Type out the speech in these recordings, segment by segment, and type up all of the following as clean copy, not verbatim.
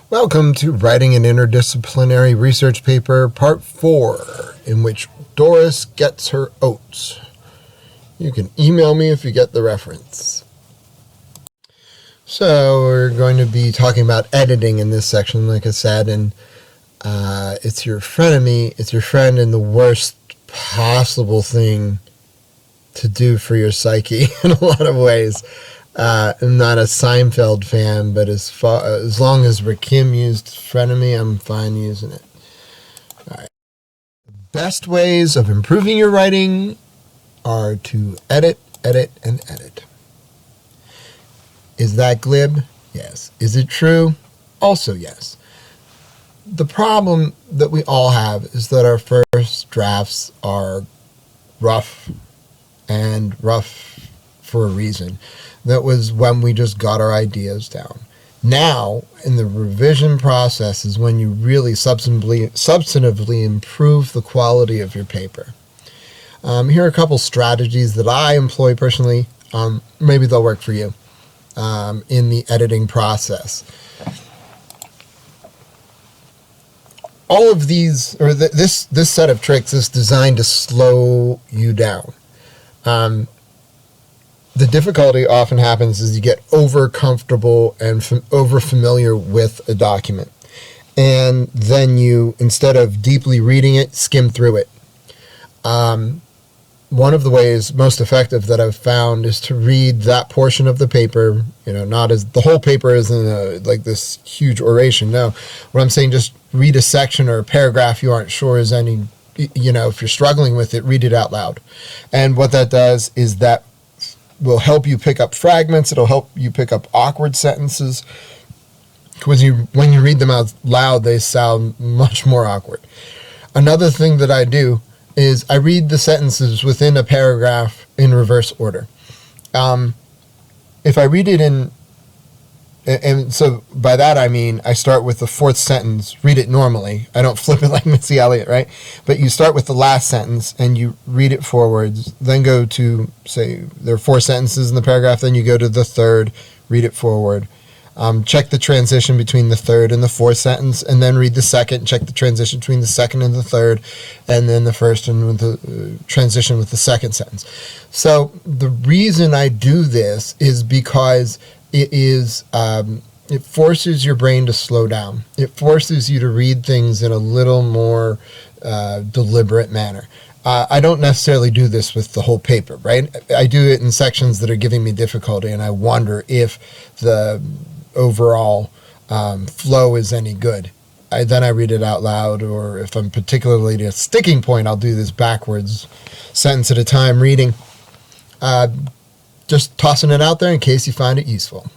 Welcome to Writing an Interdisciplinary Research Paper, Part 4, in which Doris gets her oats. You can email me if you get the reference. So we're going to be talking about editing in this section, like I said, and it's your frenemy, it's your friend, and the worst possible thing to do for your psyche in a lot of ways. I'm not a Seinfeld fan, but as long as Rakim used frenemy, I'm fine using it. All right. The best ways of improving your writing are to edit, edit, and edit. Is that glib? Yes. Is it true? Also yes. The problem that we all have is that our first drafts are rough, and rough for a reason. That was when we just got our ideas down. Now, in the revision process is when you really substantively improve the quality of your paper. Here are a couple strategies that I employ personally. Maybe they'll work for you in the editing process. All of these, or this set of tricks is designed to slow you down. The difficulty often happens is you get over comfortable and over familiar with a document. And then you, instead of deeply reading it, skim through it. One of the ways most effective that I've found is to read that portion of the paper, not as the whole paper isn't like this huge oration. No, what I'm saying, just read a section or a paragraph you aren't sure is any, if you're struggling with it, read it out loud. And what that does is that will help you pick up fragments. It'll help you pick up awkward sentences. When you read them out loud, they sound much more awkward. Another thing that I do is I read the sentences within a paragraph in reverse order. If I read it and so by that I mean I start with the fourth sentence, read it normally. I don't flip it like Missy Elliott, right? But you start with the last sentence and you read it forwards, then go to, say, there are 4 sentences in the paragraph, then you go to the third, read it forward. Check the transition between the third and the fourth sentence, and then read the second, check the transition between the second and the third, and then the first and with the transition with the second sentence. So the reason I do this is because it forces your brain to slow down. It forces you to read things in a little more deliberate manner. I don't necessarily do this with the whole paper, right? I do it in sections that are giving me difficulty, and I wonder if the overall flow is any good. Then I read it out loud, or if I'm particularly at a sticking point, I'll do this backwards, sentence at a time reading. Just tossing it out there in case you find it useful.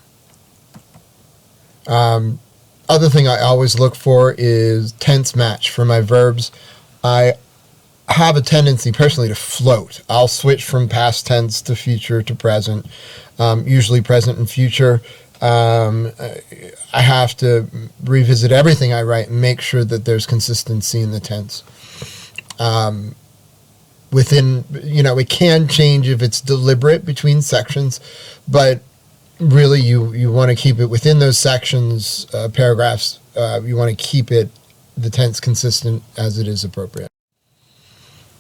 Other thing I always look for is tense match for my verbs. I have a tendency personally to float. I'll switch from past tense to future to present, usually present and future. I have to revisit everything I write and make sure that there's consistency in the tense. It can change if it's deliberate between sections, but really you want to keep it within those sections, paragraphs. You want to keep the tense consistent as it is appropriate.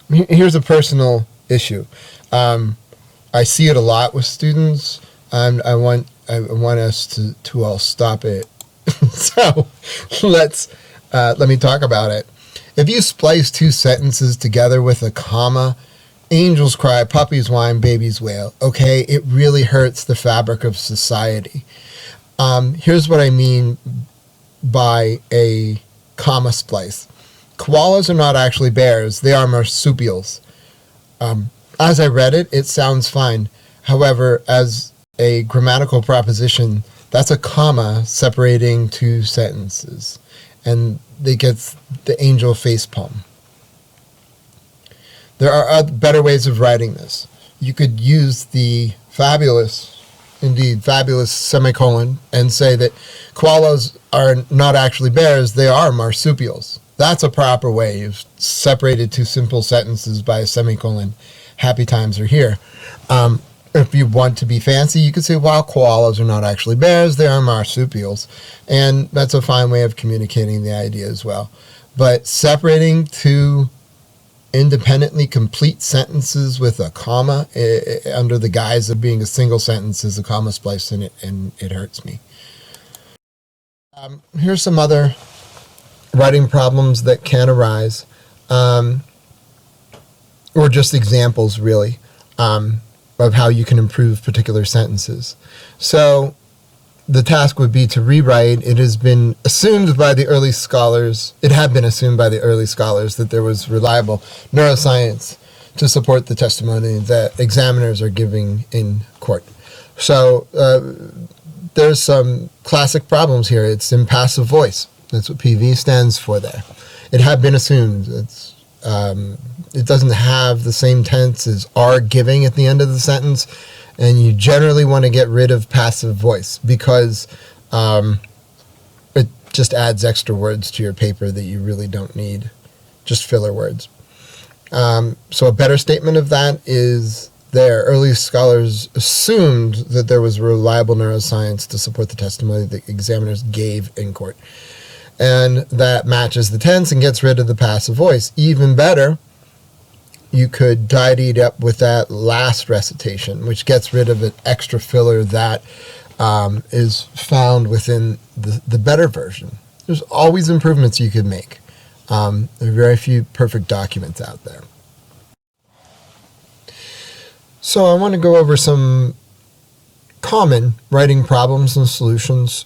Here's a personal issue. I see it a lot with students, and I want us to all stop it. So let me talk about it. If you splice 2 sentences together with a comma, angels cry, puppies whine, babies wail. Okay, it really hurts the fabric of society. Here's what I mean by a comma splice. Koalas are not actually bears, they are marsupials. As I read it, it sounds fine. However, as a grammatical proposition, that's a comma separating 2 sentences. And it gets the angel facepalm. There are better ways of writing this. You could use the fabulous semicolon and say that koalas are not actually bears, they are marsupials. That's a proper way. You've separated 2 simple sentences by a semicolon. Happy times are here. If you want to be fancy, you could say, well, koalas are not actually bears, they are marsupials. And that's a fine way of communicating the idea as well. But separating two independently complete sentences with a comma under the guise of being a single sentence is a comma spliced in it, and it hurts me. Here's some other writing problems that can arise, or just examples, really, of how you can improve particular sentences. So the task would be to rewrite. It has been assumed by the early scholars, it had been assumed by the early scholars that there was reliable neuroscience to support the testimony that examiners are giving in court. So there's some classic problems here. It's impassive voice. That's what PV stands for there. It had been assumed. It doesn't have the same tense as are giving at the end of the sentence, and you generally want to get rid of passive voice because it just adds extra words to your paper that you really don't need, just filler words. So a better statement of that is there. Early scholars assumed that there was reliable neuroscience to support the testimony that examiners gave in court. And that matches the tense and gets rid of the passive voice. Even better, you could tidy it up with that last recitation, which gets rid of an extra filler that is found within the better version. There's always improvements you could make. There are very few perfect documents out there. So I want to go over some common writing problems and solutions,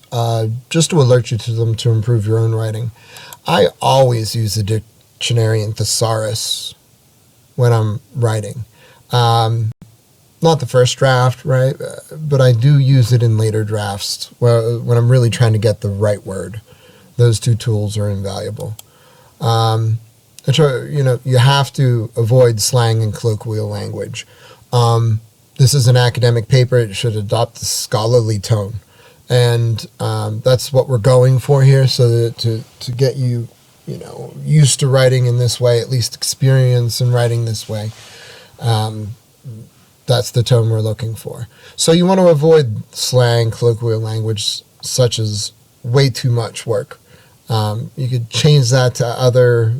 just to alert you to them to improve your own writing. I always use a dictionary and thesaurus when I'm writing. Not the first draft, right? But I do use it in later drafts when I'm really trying to get the right word. Those two tools are invaluable. You have to avoid slang and colloquial language. This is an academic paper. It should adopt a scholarly tone. And that's what we're going for here, so that to get you, used to writing in this way, at least experience in writing this way. That's the tone we're looking for. So you want to avoid slang, colloquial language, such as way too much work. You could change that to other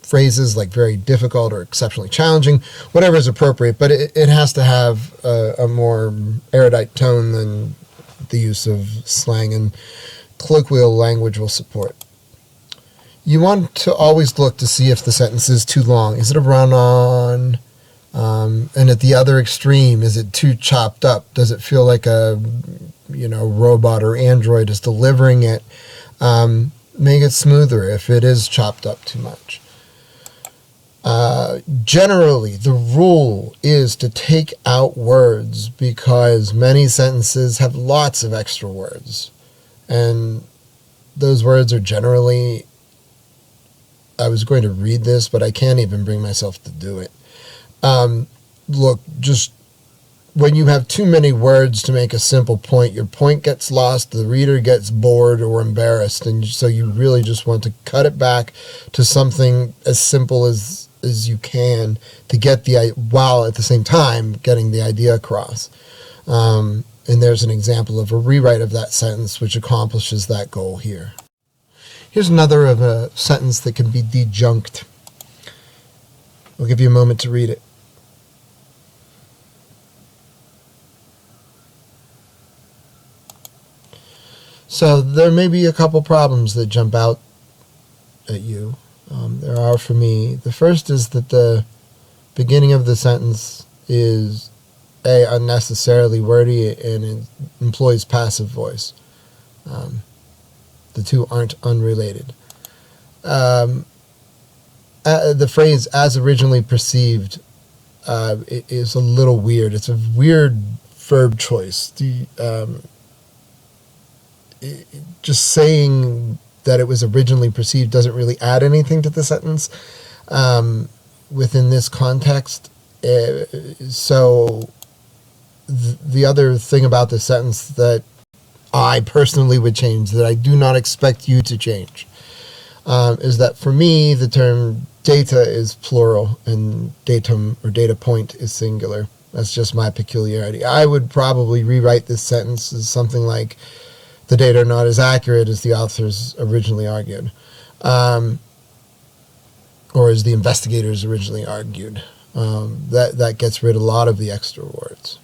phrases like very difficult or exceptionally challenging, whatever is appropriate, but it has to have a more erudite tone than the use of slang and colloquial language will support. You want to always look to see if the sentence is too long. Is it a run-on? And at the other extreme, is it too chopped up? Does it feel like a robot or android is delivering it? Make it smoother if it is chopped up too much. Generally, the rule is to take out words because many sentences have lots of extra words. And those words are generally, I was going to read this, but I can't even bring myself to do it. Look, just when you have too many words to make a simple point, your point gets lost, the reader gets bored or embarrassed, and so you really just want to cut it back to something as simple as you can to get while at the same time getting the idea across. And there's an example of a rewrite of that sentence which accomplishes that goal here. Here's another of a sentence that can be dejunced. I'll give you a moment to read it. So there may be a couple problems that jump out at you. There are for me. The first is that the beginning of the sentence is unnecessarily wordy and it employs passive voice. The two aren't unrelated. The phrase "as originally perceived" it is a little weird. It's a weird verb choice. Just saying that it was originally perceived doesn't really add anything to the sentence within this context. So the other thing about this sentence that I personally would change, that I do not expect you to change, is that for me, the term data is plural and datum or data point is singular. That's just my peculiarity. I would probably rewrite this sentence as something like, the data are not as accurate as the authors originally argued, or as the investigators originally argued. That gets rid of a lot of the extra words.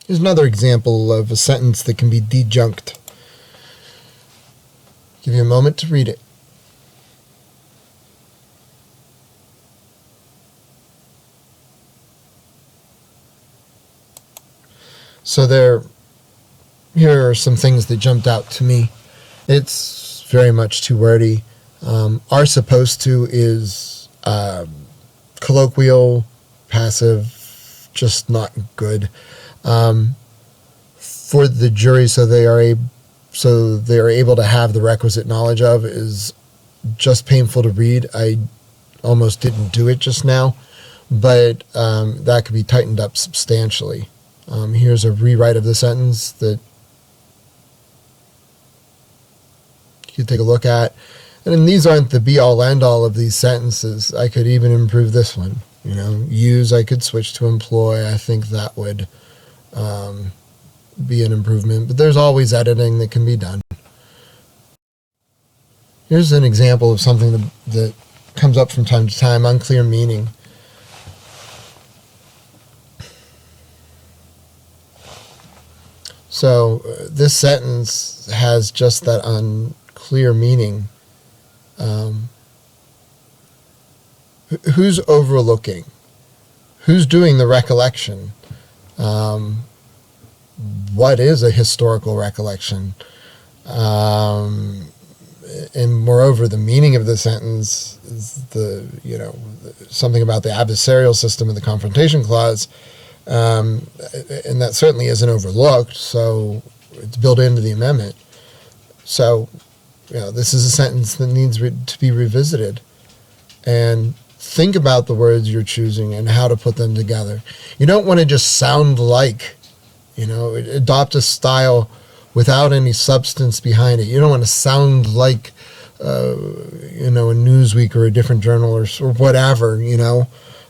Here's another example of a sentence that can be dejunced. Give you a moment to read it. So here are some things that jumped out to me. It's very much too wordy. Are supposed to is colloquial, passive, just not good. For the jury, so they are able to have the requisite knowledge of, is just painful to read. I almost didn't do it just now, but that could be tightened up substantially. Here's a rewrite of the sentence that you could take a look at. And these aren't the be-all, end-all of these sentences. I could even improve this one. Use, I could switch to employ. I think that would be an improvement. But there's always editing that can be done. Here's an example of something that comes up from time to time, unclear meaning. So this sentence has just that unclear meaning. Who's overlooking? Who's doing the recollection? What is a historical recollection? And moreover, the meaning of the sentence is something about the adversarial system of the confrontation clause. And that certainly isn't overlooked, so it's built into the amendment. So, this is a sentence that needs to be revisited. And think about the words you're choosing and how to put them together. You don't want to just sound like, adopt a style without any substance behind it. You don't want to sound like, a Newsweek or a different journal or whatever, You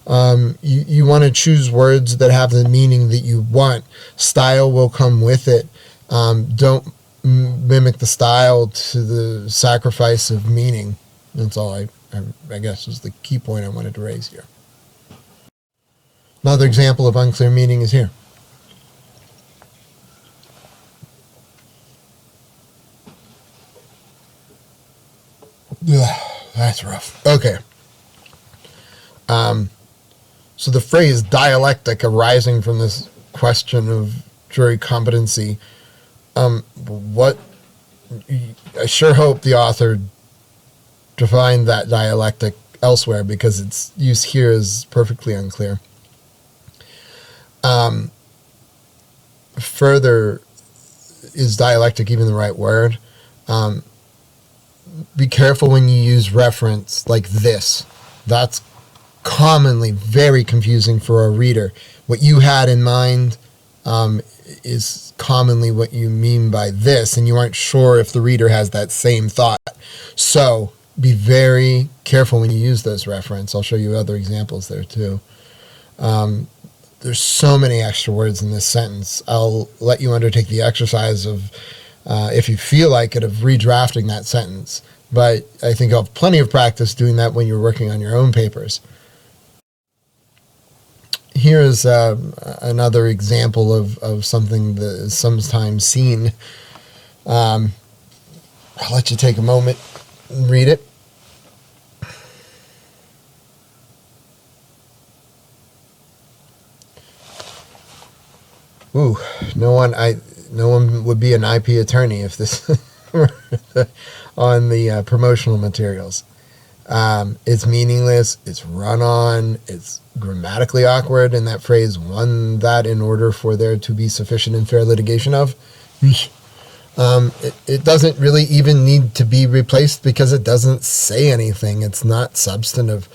want to choose words that have the meaning that you want. Style will come with it. Don't mimic the style to the sacrifice of meaning. That's all I guess is the key point I wanted to raise here. Another example of unclear meaning is here. Ugh, that's rough. Okay. So the phrase dialectic arising from this question of jury competency, I sure hope the author defined that dialectic elsewhere, because its use here is perfectly unclear. Further, is dialectic even the right word? Be careful when you use reference like this. That's commonly very confusing for a reader. What you had in mind is commonly what you mean by this, and you aren't sure if the reader has that same thought. So be very careful when you use those reference. I'll show you other examples there too. There's so many extra words in this sentence. I'll let you undertake the exercise of, if you feel like it, of redrafting that sentence. But I think you'll have plenty of practice doing that when you're working on your own papers. Here is another example of something that is sometimes seen. I'll let you take a moment and read it. Ooh, no one would be an IP attorney if this were on the promotional materials. It's meaningless, it's run on, it's grammatically awkward, and that phrase, "one that in order for there to be sufficient and fair litigation of," it doesn't really even need to be replaced because it doesn't say anything. It's not substantive.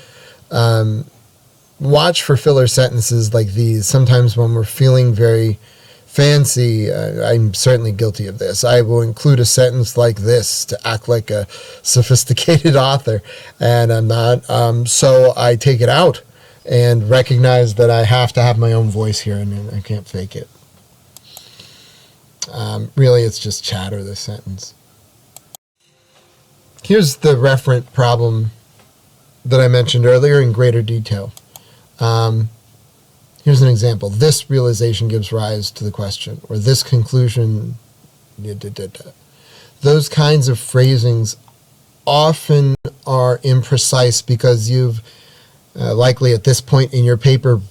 Watch for filler sentences like these. Sometimes when we're feeling very fancy. I'm certainly guilty of this. I will include a sentence like this to act like a sophisticated author, and I'm not. So I take it out and recognize that I have to have my own voice here, and I can't fake it. Really, it's just chatter, this sentence. Here's the referent problem that I mentioned earlier in greater detail. Here's an example. This realization gives rise to the question, or this conclusion. Those kinds of phrasings often are imprecise because you've likely at this point in your paper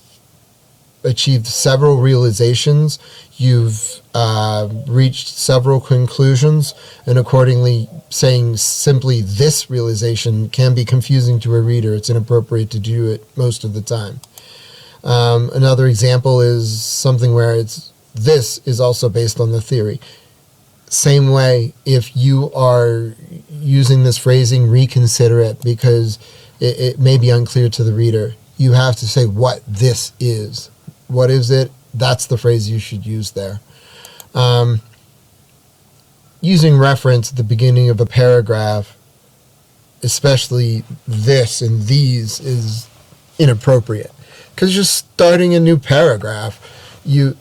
achieved several realizations. You've reached several conclusions, and accordingly saying simply this realization can be confusing to a reader. It's inappropriate to do it most of the time. Another example is something where this is also based on the theory. Same way, if you are using this phrasing, reconsider it because it may be unclear to the reader. You have to say what this is. What is it? That's the phrase you should use there. Using reference at the beginning of a paragraph, especially this and these, is inappropriate because you're starting a new paragraph. You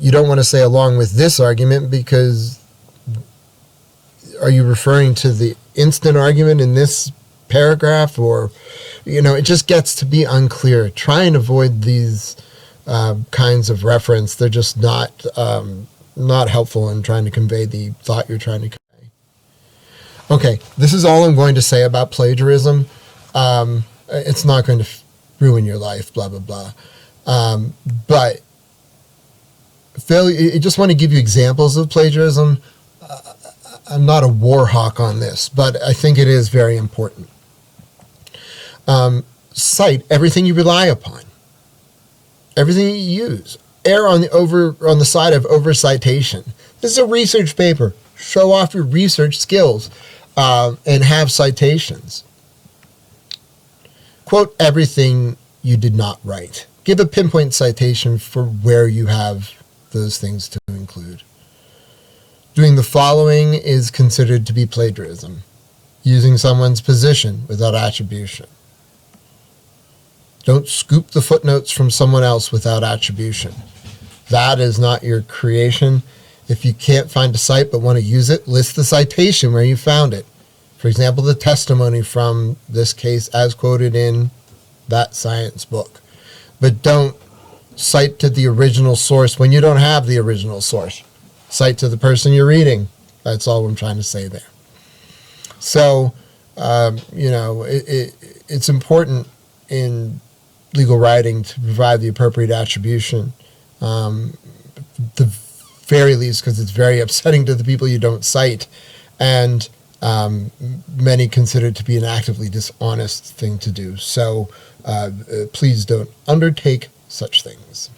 don't want to say along with this argument because are you referring to the instant argument in this paragraph, or it just gets to be unclear. Try and avoid these kinds of reference. They're just not helpful in trying to convey the thought you're trying to convey. Okay, this is all I'm going to say about plagiarism. It's not going to ruin your life, blah, blah, blah. But I just want to give you examples of plagiarism. I'm not a war hawk on this, but I think it is very important. Cite everything you rely upon, everything you use. Err on the side of over-citation. This is a research paper. Show off your research skills and have citations. Quote everything you did not write. Give a pinpoint citation for where you have those things to include. Doing the following is considered to be plagiarism. Using someone's position without attribution. Don't scoop the footnotes from someone else without attribution. That is not your creation. If you can't find a cite but want to use it, list the citation where you found it. For example, the testimony from this case as quoted in that science book. But don't cite to the original source when you don't have the original source. Cite to the person you're reading. That's all I'm trying to say there. So, it's important in legal writing to provide the appropriate attribution. The very least, because it's very upsetting to the people you don't cite, and many consider it to be an actively dishonest thing to do. So please don't undertake such things.